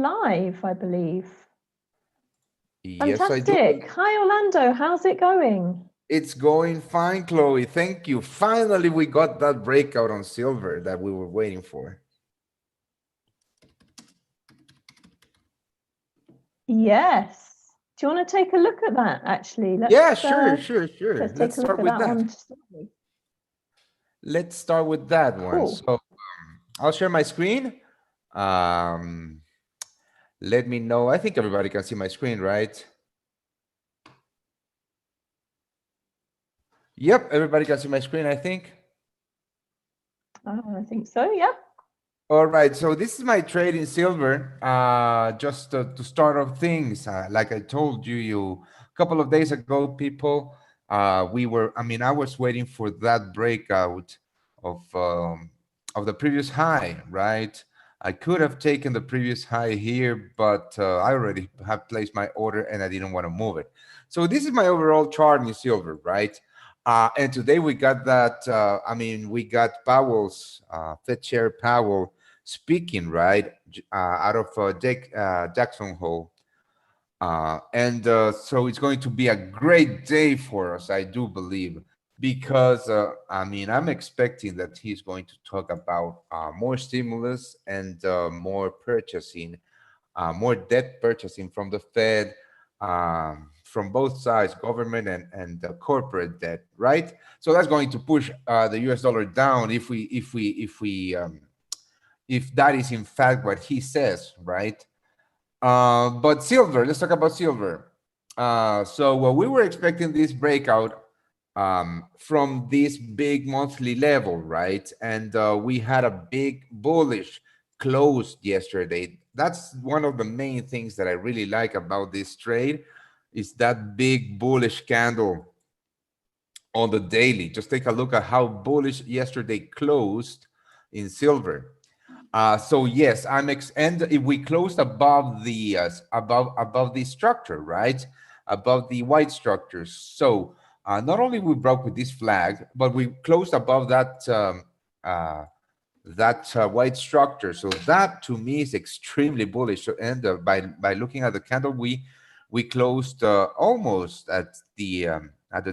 live, I believe. Yes, I do. Fantastic. Hi, Orlando. How's it going? It's going fine, Chloe. Thank you. Finally, we got that breakout on silver that we were waiting for. Yes. Do you want to take a look at that, actually? Yeah, sure. Let's take Let's a look start at with that that. one. Let's start with that one. Cool. So I'll share my screen. Um, Let me know. I think everybody can see my screen, right? Yep, everybody can see my screen, I think. I think so, yeah. All right, so this is my trade in silver. Just to start off things, like I told you a couple of days ago, people, I was waiting for that breakout of the previous high, right? I could have taken the previous high here, but I already have placed my order and I didn't want to move it. So this is my overall chart in silver, right? And today we got that, we got Powell's, Fed Chair Powell speaking, right, out of Jackson Hole. So it's going to be a great day for us, I do believe, because, I'm expecting that he's going to talk about more stimulus and more purchasing, more debt purchasing from the Fed, from both sides, government and corporate debt, right? So that's going to push the U.S. dollar down if that is in fact what he says, right? But silver, let's talk about silver. So we were expecting this breakout from this big monthly level, right? And we had a big bullish close yesterday. That's one of the main things that I really like about this trade is that big bullish candle on the daily. Just take a look at how bullish yesterday closed in silver. So yes, and if we closed above the above the structure, right, above the white structures. So not only we broke with this flag, but we closed above that white structure. So that to me is extremely bullish. So, and by looking at the candle, we closed almost at the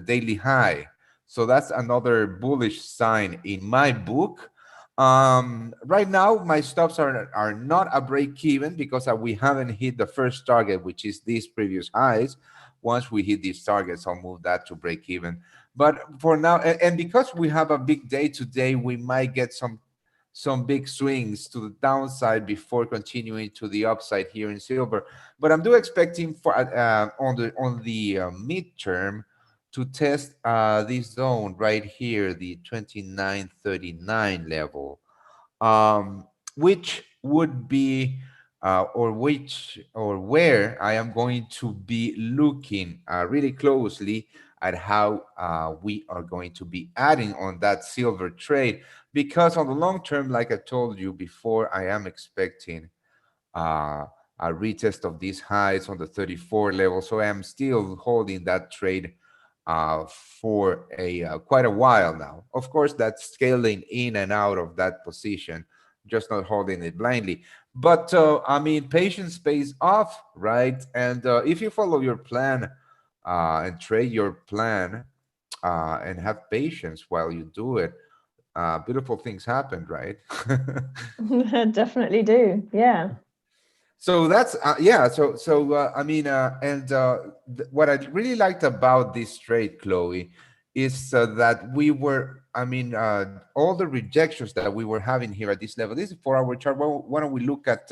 daily high. So that's another bullish sign in my book. Right now, my stops are not a break even because we haven't hit the first target, which is these previous highs. Once we hit these targets, I'll move that to break even. But for now, and because we have a big day today, we might get some big swings to the downside before continuing to the upside here in silver. But I'm do expecting for on the midterm to test this zone right here, the 2939 level, which would be or where I am going to be looking really closely at how we are going to be adding on that silver trade, because on the long term, like I told you before, I am expecting uh, a retest of these highs on the 34 level. So I am still holding that trade for a quite a while now. Of course, that's scaling in and out of that position, just not holding it blindly. But patience pays off, right? And if you follow your plan and trade your plan and have patience while you do it, beautiful things happen, right? Definitely do. Yeah. So that's what I really liked about this trade, Chloe, is that we were, all the rejections that we were having here at this level. This is 4 hour chart. Well, why don't we look at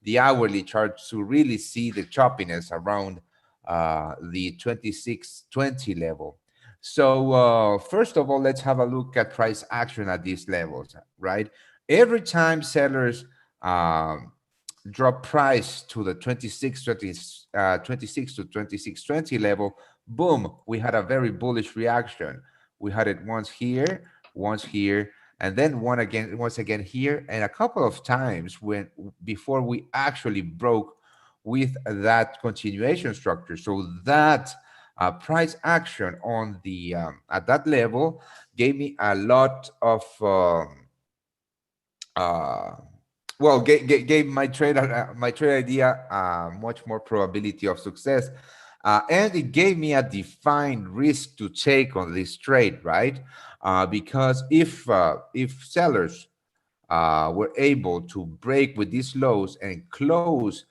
the hourly chart to really see the choppiness around the 2620 level. So first of all, let's have a look at price action at these levels, right? Every time sellers drop price to the 26 to 2620 level, boom, we had a very bullish reaction. We had it once here, and then once again here, and a couple of times before we actually broke with that continuation structure. So that price action on the at that level gave me a lot of uh, well, gave my trade idea much more probability of success, and it gave me a defined risk to take on this trade, right? Because if sellers were able to break with these lows and close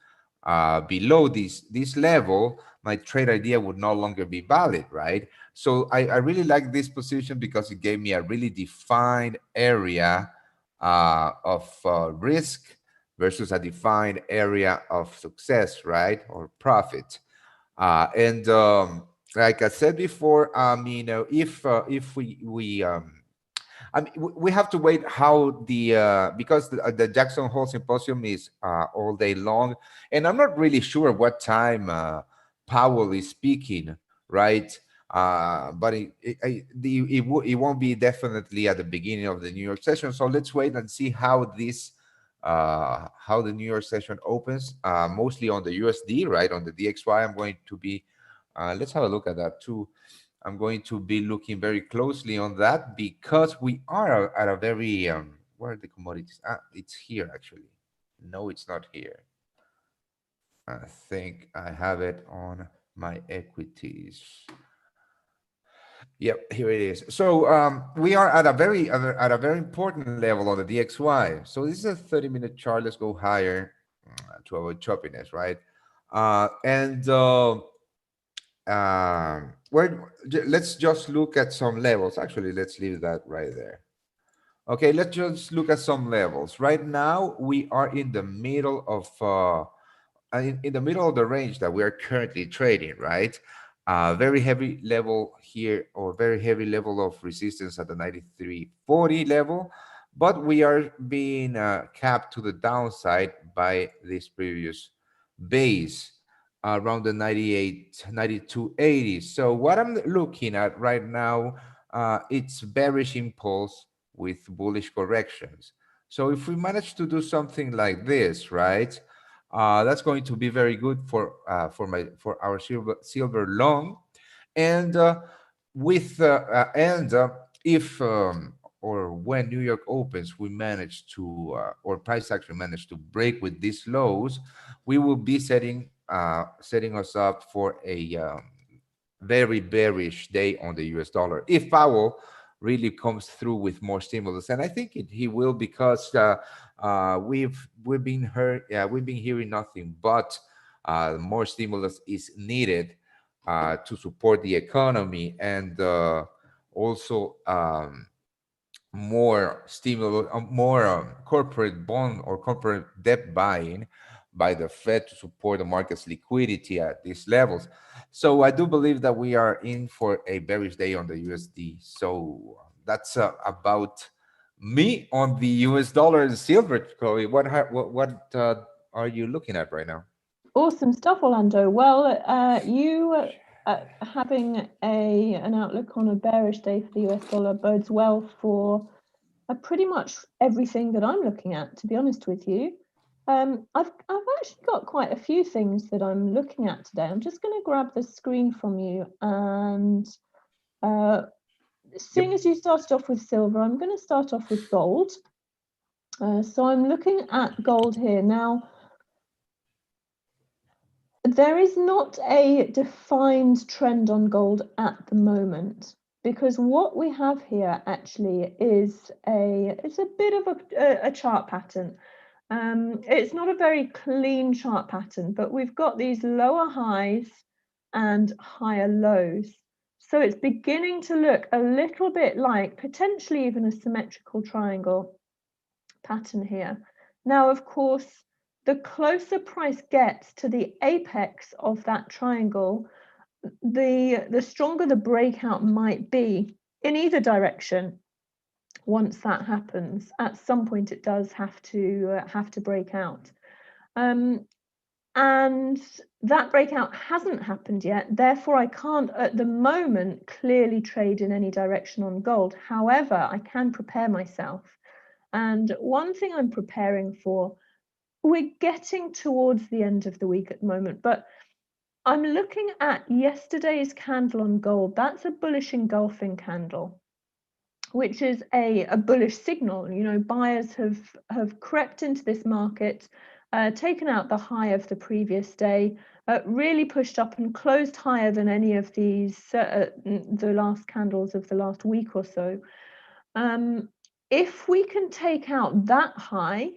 below this level, my trade idea would no longer be valid, right? So I really like this position because it gave me a really defined area of risk versus a defined area of success, right, or profit. And like I said before, I mean, if we we have to wait how the because the Jackson Hole Symposium is all day long, and I'm not really sure what time Powell is speaking, right? But it won't be definitely at the beginning of the New York session. So let's wait and see how this how the New York session opens. Mostly on the USD, right? On the DXY, I'm going to be. Let's have a look at that too. I'm going to be looking very closely on that because we are at a very where are the commodities? It's here actually. No, it's not here. I think I have it on my equities. Yep, here it is. So we are at a at a very important level on the DXY. So this is a 30-minute chart. Let's go higher to avoid choppiness, right? And let's just look at some levels. Actually, let's leave that right there. Okay, let's just look at some levels. Right now, we are in the middle of in the middle of the range that we are currently trading, right? Very heavy level here, or very heavy level of resistance at the 93.40 level, but we are being capped to the downside by this previous base around the 98, 92.80. So what I'm looking at right now, it's bearish impulse with bullish corrections. So if we manage to do something like this, right? That's going to be very good for our silver long, and if or when New York opens, we manage to or price action manage to break with these lows, we will be setting us up for a very bearish day on the US dollar if Powell really comes through with more stimulus, and I think he will, because we've been we've been hearing nothing but more stimulus is needed to support the economy, and also more stimulus, more corporate bond or corporate debt buying by the Fed to support the market's liquidity at these levels. So I do believe that we are in for a bearish day on the USD. So that's about me on the US dollar and silver. Chloe, what are you looking at right now? Awesome stuff, Orlando. Well, you having an outlook on a bearish day for the US dollar bodes well for pretty much everything that I'm looking at, to be honest with you. I've actually got quite a few things that I'm looking at today. I'm just going to grab the screen from you, and seeing as you started off with silver, I'm going to start off with gold. So I'm looking at gold here now. There is not a defined trend on gold at the moment, because what we have here actually is it's a bit of a chart pattern. It's not a very clean chart pattern, but we've got these lower highs and higher lows. So it's beginning to look a little bit like potentially even a symmetrical triangle pattern here. Now, of course, the closer price gets to the apex of that triangle, the stronger the breakout might be in either direction. Once that happens, at some point it does have to break out, and that breakout hasn't happened yet. Therefore, I can't at the moment clearly trade in any direction on gold. However, I can prepare myself. And one thing I'm preparing for, we're getting towards the end of the week at the moment, but I'm looking at yesterday's candle on gold. That's a bullish engulfing candle. which is a bullish signal. You know, buyers have crept into this market, taken out the high of the previous day, really pushed up and closed higher than any of these the last candles of the last week or so. If we can take out that high,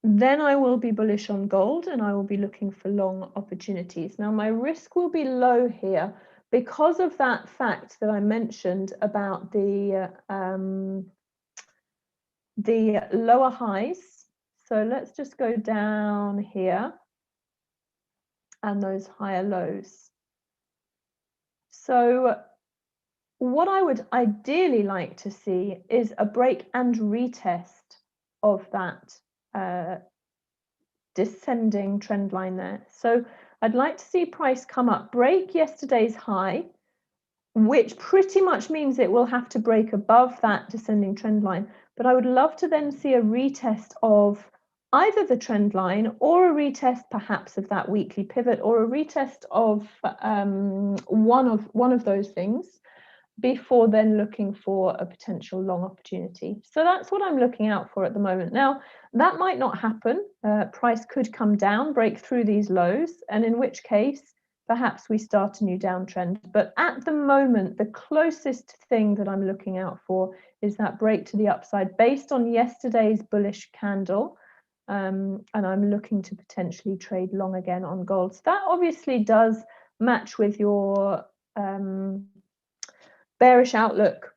then I will be bullish on gold and I will be looking for long opportunities. Now, my risk will be low here because of that fact that I mentioned about the lower highs. So let's just go down here and those higher lows. So what I would ideally like to see is a break and retest of that descending trend line there. So I'd like to see price come up, break yesterday's high, which pretty much means it will have to break above that descending trend line. But I would love to then see a retest of either the trend line or a retest perhaps of that weekly pivot, or a retest of one of those things, before then looking for a potential long opportunity. So that's what I'm looking out for at the moment. Now, that might not happen. Price could come down, break through these lows, and in which case, perhaps we start a new downtrend. But at the moment, the closest thing that I'm looking out for is that break to the upside based on yesterday's bullish candle. And I'm looking to potentially trade long again on gold. So that obviously does match with your bearish outlook,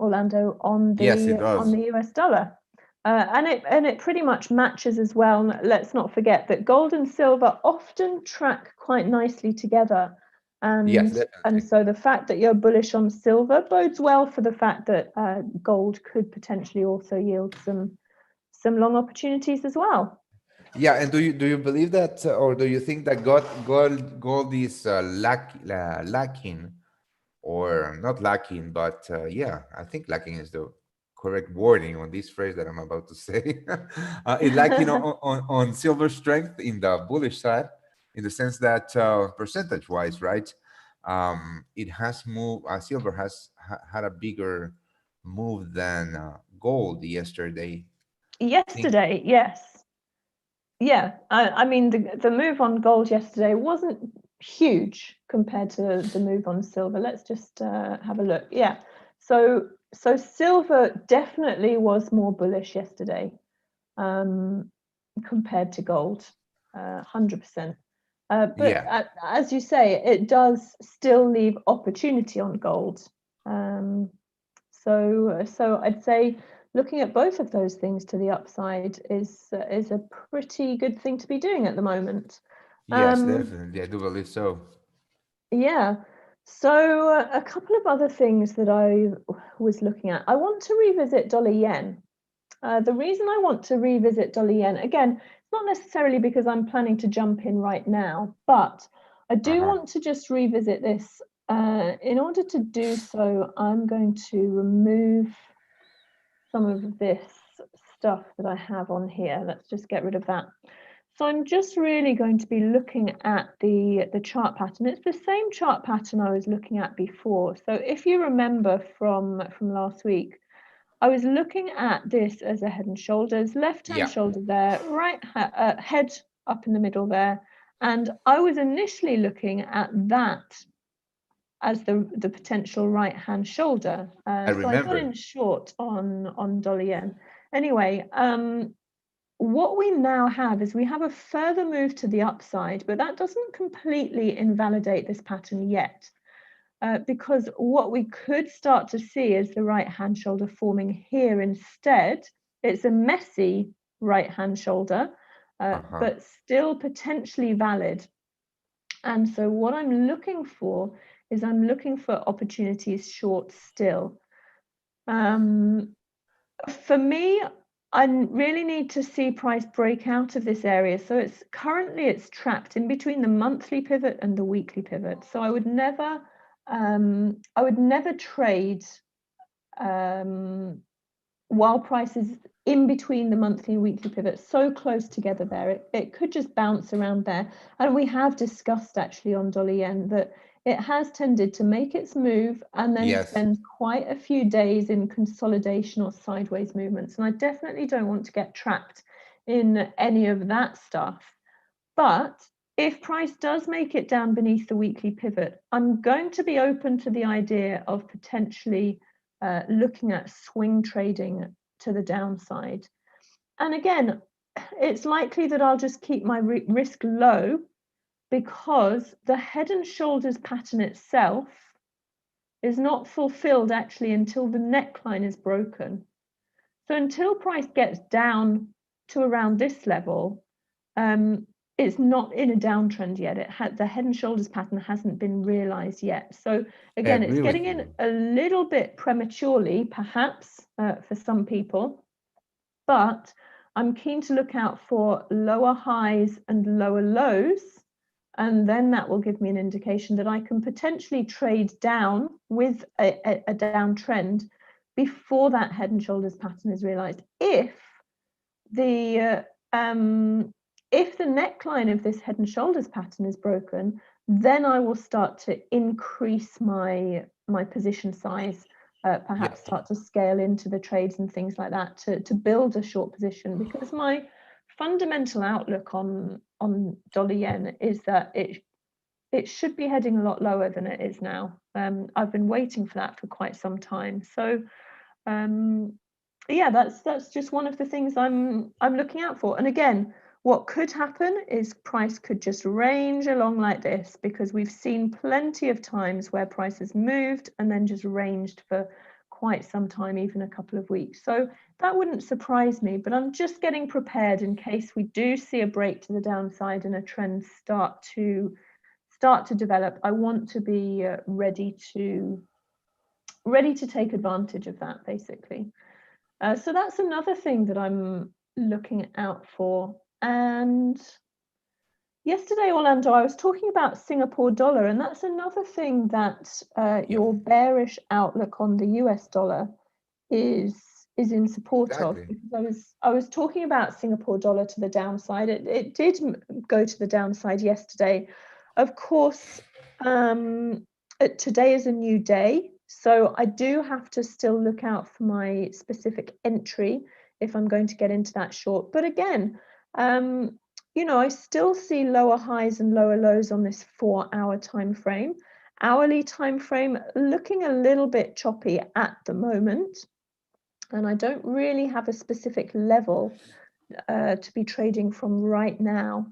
Orlando, on the Yes, it does. US dollar. And it pretty much matches as well. Let's not forget that gold and silver often track quite nicely together. Yes, And definitely. so the fact that you're bullish on silver bodes well for the fact that gold could potentially also yield some long opportunities as well. Yeah, and do you believe that, or do you think that gold is lacking, or not lacking, but yeah, I think lacking is the correct wording on this phrase that I'm about to say. It lacking on silver strength in the bullish side, in the sense that percentage-wise, right? It has moved. Silver has had a bigger move than gold yesterday. I think. Yesterday, yes. Yeah, I mean the move on gold yesterday wasn't huge compared to the move on silver. Let's just have a look. Yeah, so silver definitely was more bullish yesterday compared to gold, 100%. But Yeah. as you say, it does still leave opportunity on gold. So I'd say looking at both of those things to the upside is a pretty good thing to be doing at the moment. Yes, definitely. I do believe so. Yeah. So a couple of other things that I was looking at. I want to revisit dollar yen. The reason I want to revisit dollar yen, again, it's not necessarily because I'm planning to jump in right now, but I do Uh-huh. want to just revisit this. In order to do so, I'm going to remove some of this stuff that I have on here. Let's just get rid of that. So I'm just really going to be looking at the chart pattern. It's the same chart pattern I was looking at before. So if you remember from last week, I was looking at this as a head and shoulders, left hand Yeah, shoulder there, right head up in the middle there. And I was initially looking at that as the potential right hand shoulder. I So I got remember. in short on dollar yen. Anyway, what we now have is we have a further move to the upside, but that doesn't completely invalidate this pattern yet. Because what we could start to see is the right hand shoulder forming here instead. It's a messy right hand shoulder, Uh-huh. but still potentially valid. And so what I'm looking for is I'm looking for opportunities short still. For me, I really need to see price break out of this area. So it's trapped in between the monthly pivot and the weekly pivot. So I would never trade while price is in between the monthly and weekly pivot, so close together there. It could just bounce around there. And we have discussed actually on dollar yen that it has tended to make its move and then Yes. spend quite a few days in consolidation or sideways movements. And I definitely don't want to get trapped in any of that stuff. But if price does make it down beneath the weekly pivot, I'm going to be open to the idea of potentially looking at swing trading to the downside. And again, it's likely that I'll just keep my risk low, because the head and shoulders pattern itself is not fulfilled actually until the neckline is broken. So until price gets down to around this level, it's not in a downtrend yet. The head and shoulders pattern hasn't been realized yet. So I again, it's agree with getting in you. a little bit prematurely, perhaps, for some people, but I'm keen to look out for lower highs and lower lows, and then that will give me an indication that I can potentially trade down with a downtrend before that head and shoulders pattern is realized. If the neckline of this head and shoulders pattern is broken, then I will start to increase my position size, perhaps start to scale into the trades and things like that to build a short position, because my fundamental outlook on dollar yen is that it should be heading a lot lower than it is now. I've been waiting for that for quite some time. So yeah, that's just one of the things I'm looking out for. And again, what could happen is price could just range along like this, because we've seen plenty of times where price has moved and then just ranged for quite some time, even a couple of weeks. So that wouldn't surprise me, but I'm just getting prepared in case we do see a break to the downside and a trend start to develop. I want to be ready to take advantage of that, basically. So that's another thing that I'm looking out for. And yesterday, Orlando, I was talking about Singapore dollar, and that's another thing that your bearish outlook on the US dollar is in support of. Exactly. Because I was talking about Singapore dollar to the downside. It did go to the downside yesterday. Of course, today is a new day, so I do have to still look out for my specific entry if I'm going to get into that short. But again, you know, I still see lower highs and lower lows on this 4-hour time frame. Hourly time frame looking a little bit choppy at the moment, and I don't really have a specific level to be trading from right now.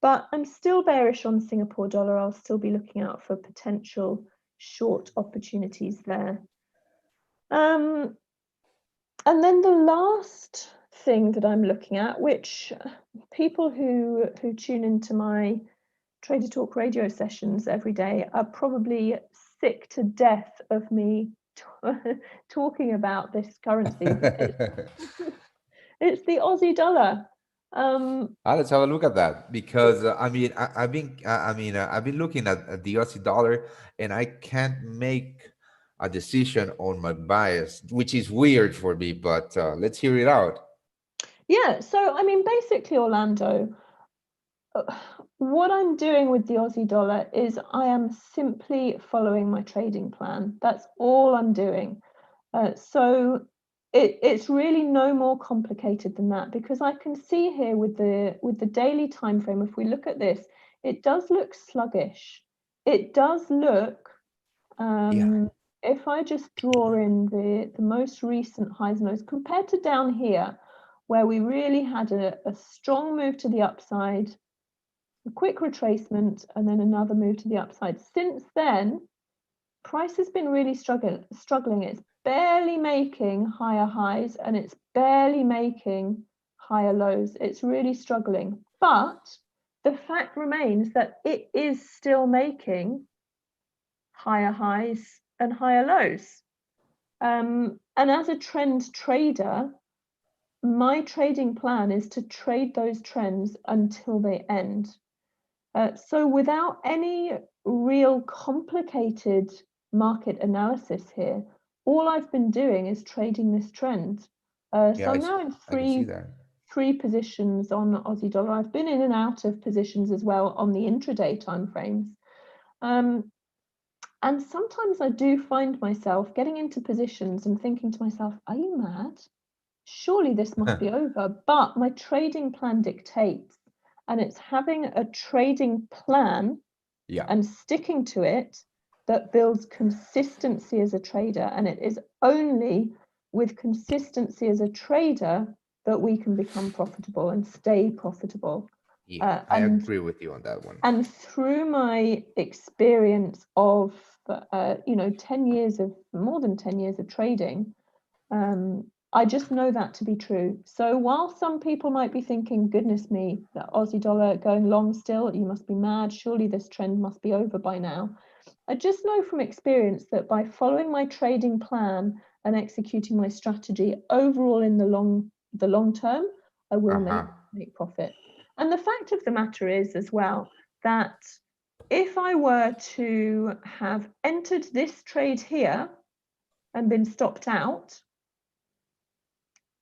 But I'm still bearish on Singapore dollar. I'll still be looking out for potential short opportunities there. And then the last thing that I'm looking at, which people who tune into my Trader Talk radio sessions every day are probably sick to death of me talking about this currency, but it's the Aussie dollar. Let's have a look at that, because I've been looking at the Aussie dollar, and I can't make a decision on my bias, which is weird for me. But let's hear it out. Yeah, so I mean, basically, Orlando, what I'm doing with the Aussie dollar is I am simply following my trading plan. That's all I'm doing. So it's really no more complicated than that, because I can see here with the daily time frame, if we look at this, it does look sluggish. It does look, Yeah. if I just draw in the most recent highs and lows compared to down here, where we really had a strong move to the upside, a quick retracement, and then another move to the upside. Since then, price has been really struggling. It's barely making higher highs and it's barely making higher lows. It's really struggling. But the fact remains that it is still making higher highs and higher lows. And as a trend trader, my trading plan is to trade those trends until they end. So without any real complicated market analysis here, all I've been doing is trading this trend. So Yeah, I'm now in I can see that. three positions on Aussie dollar. I've been in and out of positions as well on the intraday time frames. And sometimes I do find myself getting into positions and thinking to myself, are you mad? Surely this must be over. But my trading plan dictates, and it's having a trading plan Yeah. and sticking to it that builds consistency as a trader. And it is only with consistency as a trader that we can become profitable and stay profitable. Yeah, I agree with you on that one. And through my experience of, 10 years of, more than 10 years of trading, I just know that to be true. So while some people might be thinking, goodness me, the Aussie dollar going long still, you must be mad, surely this trend must be over by now. I just know from experience that by following my trading plan and executing my strategy overall in the long term, I will make profit. And the fact of the matter is as well that if I were to have entered this trade here and been stopped out,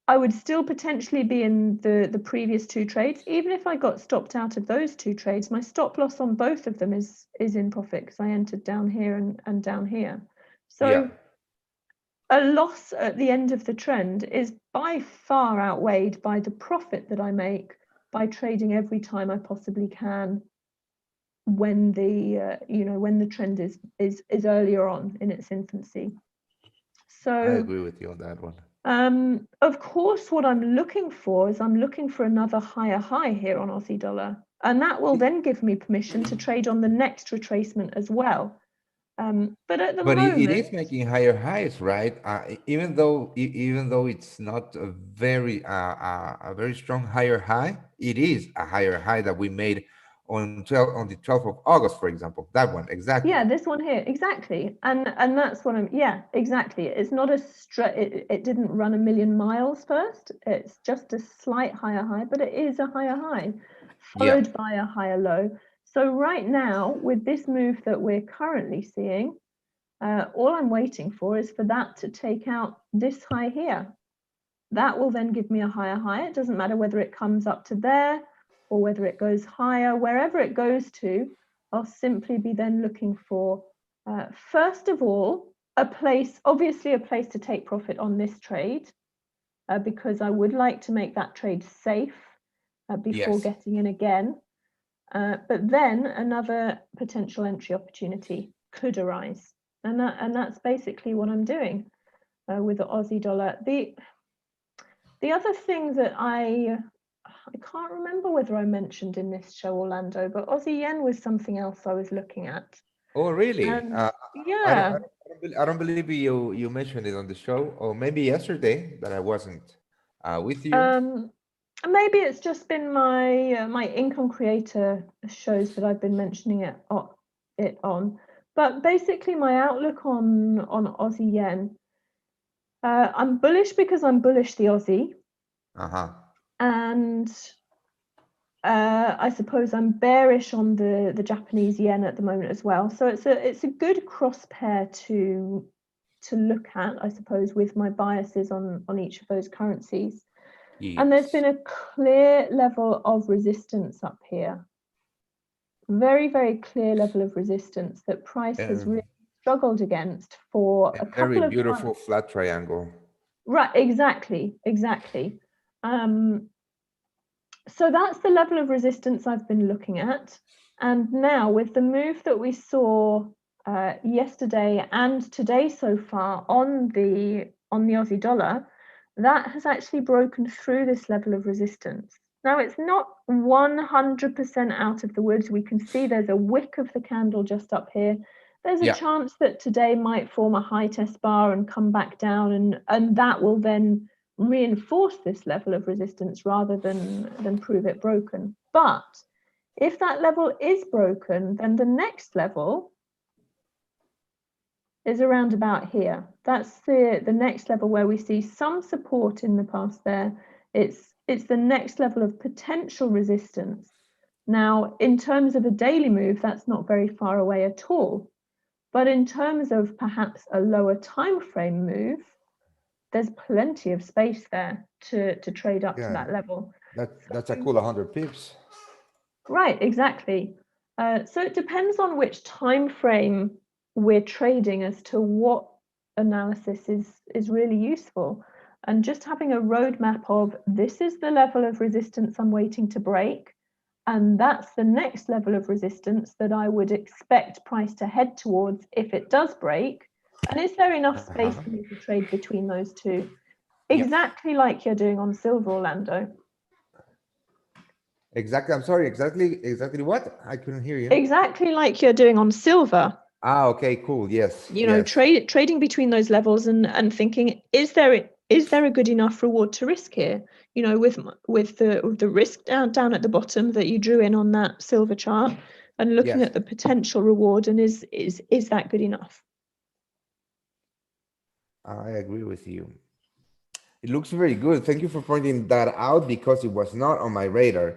I would still potentially be in the previous two trades. Even if I got stopped out of those two trades, my stop loss on both of them is in profit because I entered down here and down here. So Yeah. a loss at the end of the trend is by far outweighed by the profit that I make by trading every time I possibly can when the trend is earlier on in its infancy. So I agree with you on that one. Of course, what I'm looking for is I'm looking for another higher high here on Aussie dollar, and that will then give me permission to trade on the next retracement as well. But at the But it moment, is making higher highs, right? Even though it's not a very strong higher high, it is a higher high that we made on the 12th of August, for example. That one, exactly. yeah, this one here, exactly, and that's what exactly. It's not it didn't run a million miles first. It's just a slight higher high, but it is a higher high, followed by a higher low. So right now, with this move that we're currently seeing, all I'm waiting for is for that to take out this high here. That will then give me a higher high. It doesn't matter whether it comes up to there or whether it goes higher. Wherever it goes to, I'll simply be then looking for, first of all, obviously a place to take profit on this trade, because I would like to make that trade safe before getting in again. But then another potential entry opportunity could arise. And that's basically what I'm doing with the Aussie dollar. The other thing that I can't remember whether I mentioned in this show, Orlando, but Aussie yen was something else I was looking at. Oh, really? And I don't, yeah, I don't believe you mentioned it on the show, or maybe yesterday that I wasn't with you. maybe it's just been my income creator shows that I've been mentioning it on. But basically, my outlook on Aussie yen. I'm bullish because I'm bullish the Aussie, and I suppose I'm bearish on the Japanese yen at the moment as well. So it's a good cross pair to look at, I suppose, with my biases on each of those currencies. And there's been a clear level of resistance up here. Very, very clear level of resistance that price has really struggled against for a couple of beautiful months. flat triangle. Right, exactly. So that's the level of resistance I've been looking at. And now with the move that we saw yesterday and today so far on the Aussie dollar, that has actually broken through this level of resistance. Now it's not 100% out of the woods. We can see there's a wick of the candle just up here. There's a chance that today might form a high test bar and come back down, and that will then reinforce this level of resistance rather than prove it broken. But if that level is broken, then the next level is around about here. That's the next level where we see some support in the past there. It's the next level of potential resistance. Now, in terms of a daily move, that's not very far away at all. But in terms of perhaps a lower time frame move, there's plenty of space there to trade up to that level. That's a cool 100 pips. Right, exactly. So it depends on which time frame we're trading as to what analysis is really useful. And just having a roadmap of this is the level of resistance I'm waiting to break, and that's the next level of resistance that I would expect price to head towards if it does break. And is there enough space for me to trade between those two? Exactly like you're doing on silver, Orlando. Exactly. I'm sorry. Exactly what? I couldn't hear you. Exactly like you're doing on silver. Ah, okay, cool. Yes. You know, trading between those levels and thinking, is there a good enough reward to risk here? You know, with the risk down at the bottom that you drew in on that silver chart, and looking Yes. at the potential reward, and is that good enough? I agree with you. It looks very good. Thank you for pointing that out because it was not on my radar.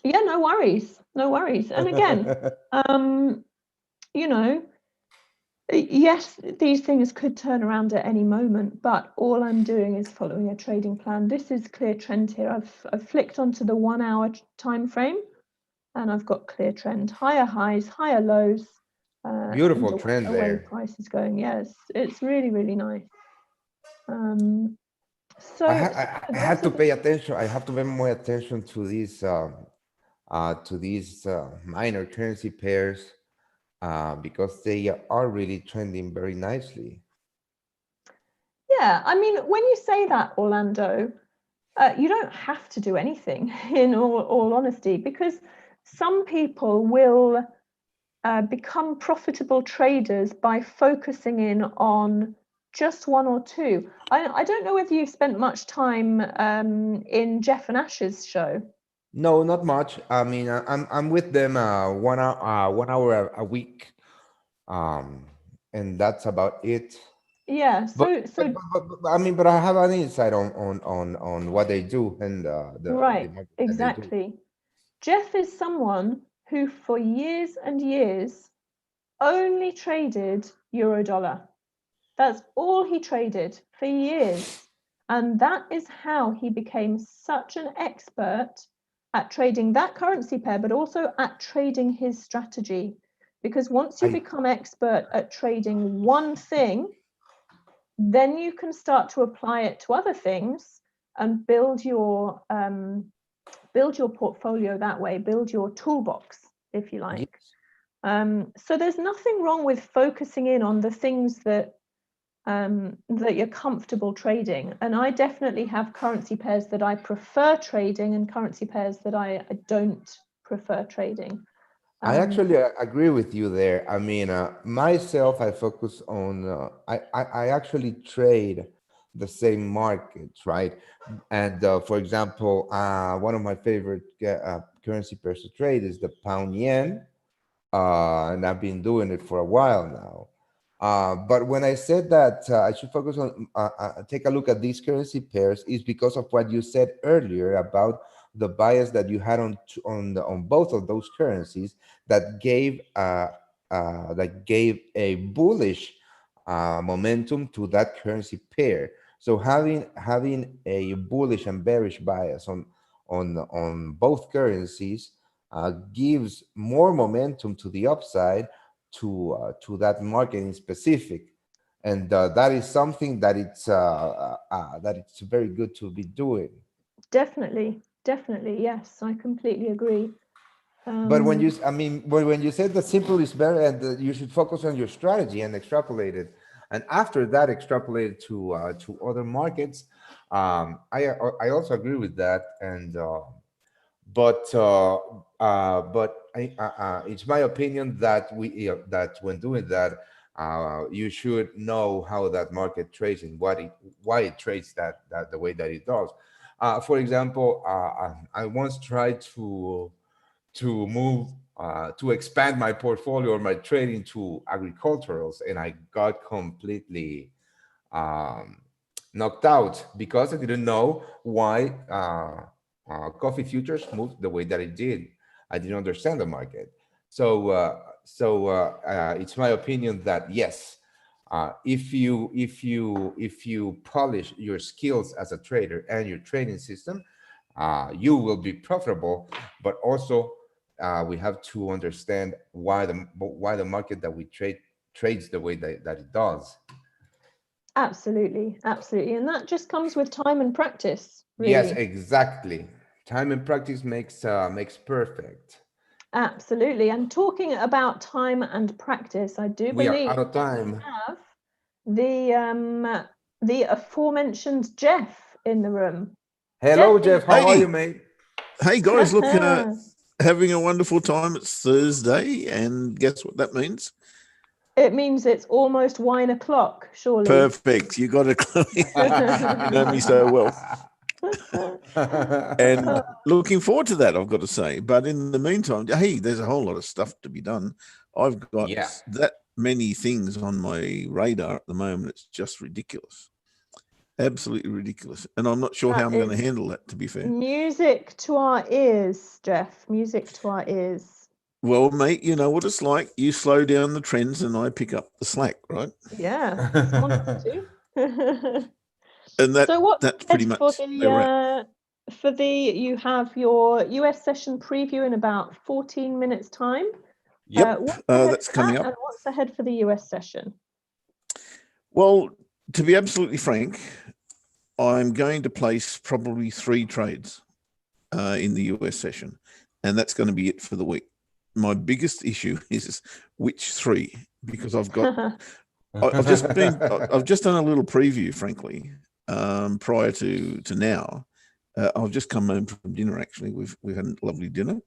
Yeah, no worries, no worries. And again, you know, yes, these things could turn around at any moment, but all I'm doing is following a trading plan. This is clear trend here. I've flicked onto the 1 hour time frame, and I've got clear trend, higher highs, higher lows. Beautiful trend away there. price is going. Yes, it's really, really nice. So I had to pay attention. I have to pay more attention to these minor currency pairs because they are really trending very nicely. yeah, I mean, when you say that, Orlando, you don't have to do anything, in all honesty, because some people will become profitable traders by focusing in on just one or two. I don't know whether you've spent much time in Jeff and Ash's show. No, not much. I mean, I'm with them 1 hour a week, um, and that's about it. Yeah, But, so I mean, but I have an insight on what they do and the right, market that they do. exactly. Jeff is someone who for years and years only traded euro dollar. That's all he traded for years. And that is how he became such an expert at trading that currency pair, but also at trading his strategy. Because once you I become expert at trading one thing, then you can start to apply it to other things and build your portfolio that way, build your toolbox, if you like. Yes. So there's nothing wrong with focusing in on the things that you're comfortable trading. And I definitely have currency pairs that I prefer trading and currency pairs that I don't prefer trading. I actually agree with you there. I mean, myself, I focus on, I actually trade the same markets, right? And for example, one of my favorite currency pairs to trade is the pound yen, and I've been doing it for a while now. But when I said that I should focus on, take a look at these currency pairs, is because of what you said earlier about the bias that you had on both of those currencies that gave a bullish momentum to that currency pair. So having a bullish and bearish bias on both currencies gives more momentum to the upside to that market in specific, and that is something that it's very good to be doing. Definitely, yes, I completely agree. But I mean, when you said that simple is better and that you should focus on your strategy and extrapolate it, and after that extrapolate it to other markets, I also agree with that, and it's my opinion that that when doing that, you should know how that market trades and why it trades that the way that it does. For example, I once tried to expand my portfolio or my trading to agriculturals, and I got completely um, knocked out because I didn't know why coffee futures moved the way that it did. I didn't understand the market. So it's my opinion that yes, if you polish your skills as a trader and your trading system, you will be profitable. But also we have to understand why the market that we trades the way that it does. Absolutely, absolutely. And that just comes with time and practice, Yes, really. exactly. Time and practice makes perfect. Absolutely. And talking about time and practice, I do We are believe out of time. have the aforementioned Jeff in the room. Hello, Jeff, Jeff. How are you, Hey, mate? hey guys, look, having a wonderful time. It's Thursday, and guess what that means? It means it's almost wine o'clock, surely. Perfect. You got it, Chloe. You know me so well. And looking forward to that, I've got to say. But in the meantime, hey, there's a whole lot of stuff to be done. I've got Yeah. that many things on my radar at the moment. It's just ridiculous. Absolutely ridiculous. And I'm not sure how I'm going to handle that, to be fair. Music to our ears, Jeff. Music to our ears. Well, mate, you know what it's like. You slow down the trends and I pick up the slack, right? Yeah, someone has to. And So what that's pretty much for the you have your US session preview in about 14 minutes time. Yep, that's coming up. And what's ahead for the US session? Well, to be absolutely frank, I'm going to place probably 3 trades in the US session, and that's going to be it for the week. My biggest issue is which 3, because I've just done a little preview, frankly, prior to now. I've just come home from dinner. Actually, we've had a lovely dinner,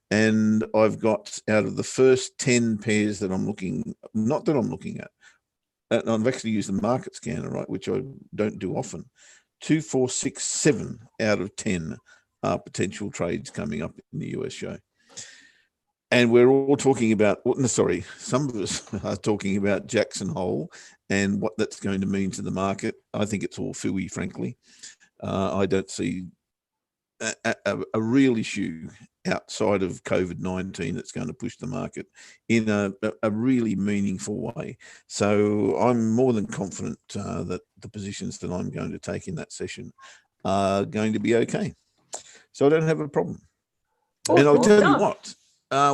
and I've got, out of the first 10 pairs that I'm looking at, and I've actually used the market scanner, right, which I don't do often. 2, 4, 6, 7 out of 10 are potential trades coming up in the US show. And we're all talking about, some of us are talking about Jackson Hole and what that's going to mean to the market. I think it's all phooey, frankly. I don't see a real issue outside of COVID-19 that's going to push the market in a really meaningful way. So I'm more than confident that the positions that I'm going to take in that session are going to be okay. So I don't have a problem. Awesome. And I'll tell you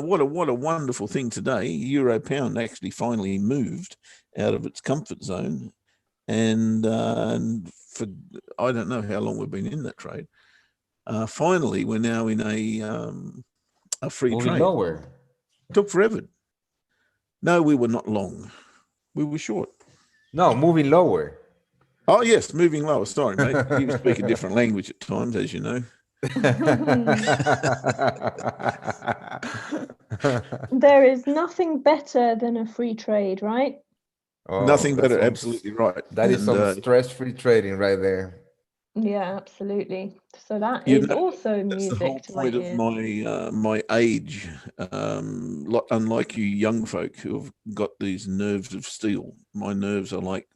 what a wonderful thing today. Euro pound actually finally moved out of its comfort zone, and for I don't know how long we've been in that trade. Finally, we're now in a free Moving trade. lower. Took forever. No, we were not long. We were short. No, moving lower. Oh yes, moving lower. Sorry, mate. You speak a different language at times, as you know. There is nothing better than a free trade, right? Oh, nothing better. Absolutely right. That is some stress-free trading right there. Yeah, absolutely. So that is also that's music the whole to point my ears. of my age. Unlike you young folk who have got these nerves of steel, my nerves are like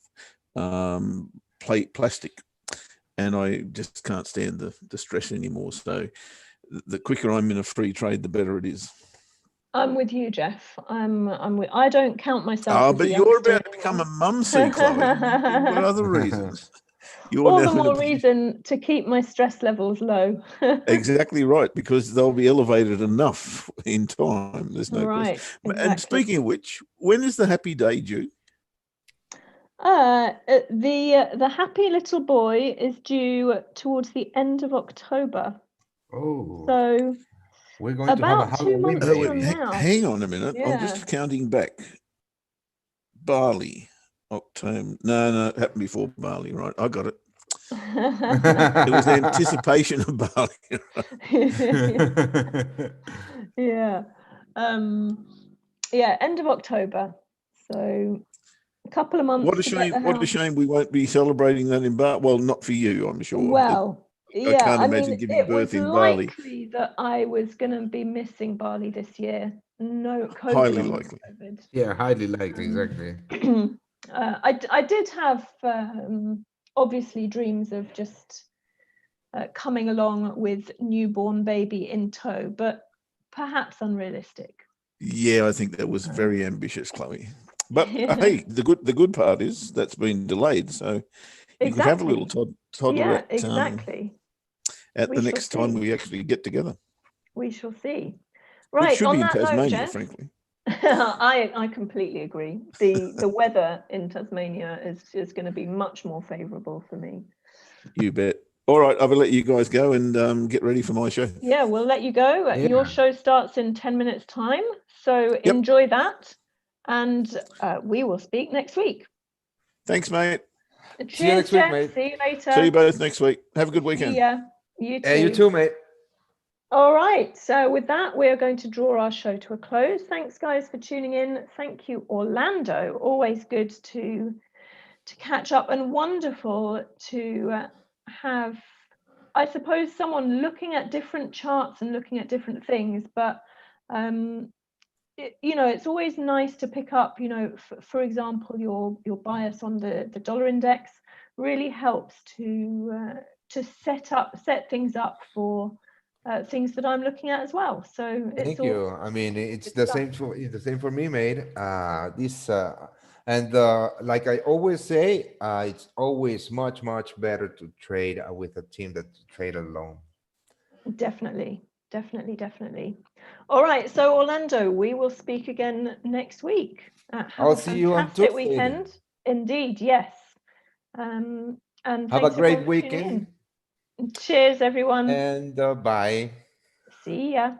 plastic, and I just can't stand the stress anymore. So the quicker I'm in a free trade, the better it is. I'm with you, Jeff. I don't count myself. Oh, but you're about to become a mumsy, Chloe. What other reasons? All the more reason to keep my stress levels low. Exactly right, because they'll be elevated enough in time. There's no question. Exactly. And speaking of which, when is the happy day due? The happy little boy is due towards the end of October. Oh, so we're going to have a 2 months from now. Hang on a minute. Yeah. I'm just counting back. Barley, October. No, it happened before barley, right? I got it. It was anticipation of barley. Yeah. Yeah, end of October. So a couple of months. What a shame! What a shame we won't be celebrating that in Barley. Well, not for you, I'm sure. Well, yeah, I can't imagine giving birth in Barley. It was likely that I was going to be missing Barley this year. No, COVID. Highly likely. COVID. Yeah, highly likely, exactly. I did have obviously dreams of just coming along with newborn baby in tow, but perhaps unrealistic. Yeah, I think that was very ambitious, Chloe. But hey, the good part is that's been delayed, so you could have a little toddler at exactly. At the next time we actually get together. We shall see. Right, should on be in that note, Tasmania, Jess, frankly. I completely agree. The weather in Tasmania is going to be much more favourable for me. You bet. All right, I will let you guys go and get ready for my show. Yeah, we'll let you go. Yeah. Your show starts in 10 minutes time, so enjoy that, and we will speak next week. Thanks, mate. Cheers, See you next week, Jeff. mate. See you later. See you both next week. Have a good weekend. Yeah, you too. Hey, you too, mate. All right, so with that, we're going to draw our show to a close. Thanks, guys, for tuning in. Thank you, Orlando. Always good to catch up, and wonderful to have, I suppose, someone looking at different charts and looking at different things. But it's always nice to pick up, for example, your bias on the dollar index really helps to set things up for things that I'm looking at as well. So Thank you. I mean, it's the same for me, mate. Like I always say, it's always much better to trade with a team than to trade alone. Definitely. All right, so Orlando, we will speak again next week. I'll see you on fantastic Tuesday. weekend. Indeed, yes. And Have a thanks great everyone for tuning weekend. in. Cheers, everyone. And bye. See ya.